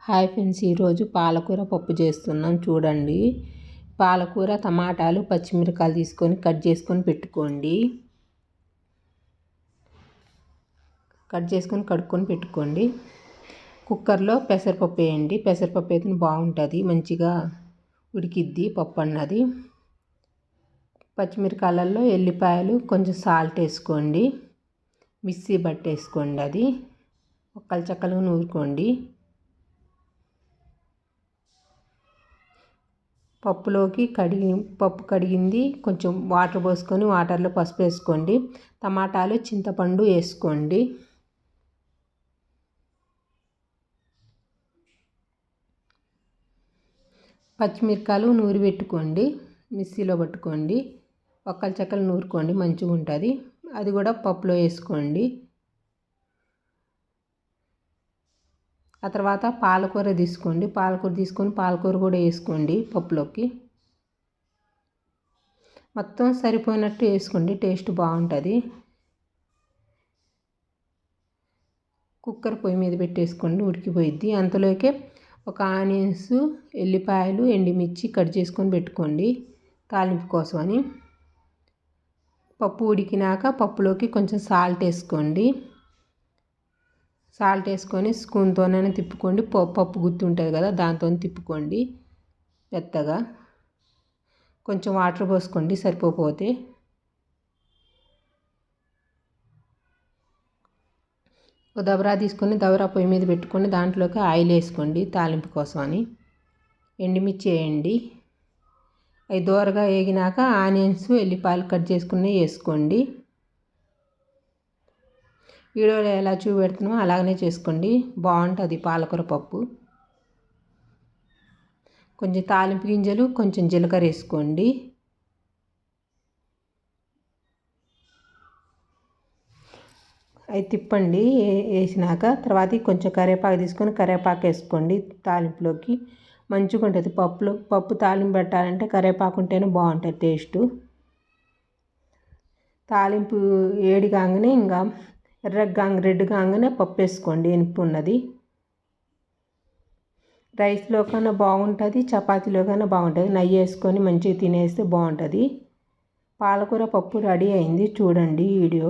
Hi friends, ఈరోజు పాలకూర పప్పు చేస్తున్నాం. చూడండి, పాలకూర, టమాటాలు, పచ్చిమిరపకాయలు తీసుకొని కట్ చేసుకొని పెట్టుకోండి. కడుక్కొని పెట్టుకోండి. కుక్కర్లో పెసరపప్పు వేయండి. పెసరపప్పు అయితే బాగుంటుంది, మంచిగా ఉడికిద్ది పప్పు అన్నది. పచ్చిమిరపకాయలలో ఎల్లిపాయలు, కొంచెం సాల్ట్ వేసుకోండి. మిక్సీ పట్టేసుకోండి. అది ఒక్కలు చక్కలు నూరుకోండి. పప్పు కడిగింది కొంచెం వాటర్ పోసుకొని వాటర్లో పసుపు వేసుకోండి. టమాటాలు, చింతపండు వేసుకోండి. పచ్చిమిరపకాయలు నూరి పెట్టుకోండి. మిక్సీలో పట్టుకోండి. ఒక్కలు చక్కలు నూరుకోండి, మంచిగా ఉంటుంది. అది కూడా పప్పులో వేసుకోండి. ఆ తర్వాత పాలకూర తీసుకొని పాలకూర కూడా వేసుకోండి పప్పులోకి. మొత్తం సరిపోయినట్టు వేసుకోండి, టేస్ట్ బాగుంటుంది. కుక్కర్ పొయ్యి మీద పెట్టేసుకోండి, ఉడికిపోయిద్ది. అంతలోకే ఒక ఆనియన్స్, ఎల్లిపాయలు, ఎండుమిర్చి కట్ చేసుకొని పెట్టుకోండి తాలింపు కోసం అని. పప్పు ఉడికినాక పప్పులోకి కొంచెం సాల్ట్ వేసుకోండి. సాల్ట్ వేసుకొని స్పూన్తోనైనా తిప్పుకోండి. పప్పు గుత్తి ఉంటుంది కదా, దాంతో తిప్పుకోండి మెత్తగా. కొంచెం వాటర్ పోసుకోండి సరిపోతే. ఒక దబరా తీసుకొని దబరా పొయ్యి మీద పెట్టుకొని దాంట్లోకి ఆయిల్ వేసుకోండి తాలింపు కోసం అని. ఎండుమిర్చి వేయండి. అవి దోరగా వేగినాక ఆనియన్స్, ఎల్లిపాయలు కట్ చేసుకుని వేసుకోండి. వీడియోలో ఎలా చూపెడుతున్నామో అలాగనే చేసుకోండి, బాగుంటుంది పాలకూర పప్పు. కొంచెం తాలింపు గింజలు, కొంచెం జీలకర్ర వేసుకోండి. అవి తిప్పండి. వేసినాక తర్వాత కొంచెం కరివేపాకు తీసుకొని కరివేపాకు వేసుకోండి తాలింపులోకి. మంచిగా ఉంటుంది పప్పు తాలింపు పెట్టాలంటే కరివేపాకు ఉంటేనే బాగుంటుంది టేస్టు. తాలింపు వేడి కాగానే ఇంకా రెడ్ కాగానే పప్పు వేసుకోండి. ఎనుపు ఉన్నది రైస్లో కన్నా బాగుంటుంది, చపాతీలో కన్నా బాగుంటుంది. నెయ్యి వేసుకొని మంచిగా తినేస్తే బాగుంటుంది. పాలకూర పప్పు రెడీ అయింది, చూడండి వీడియో.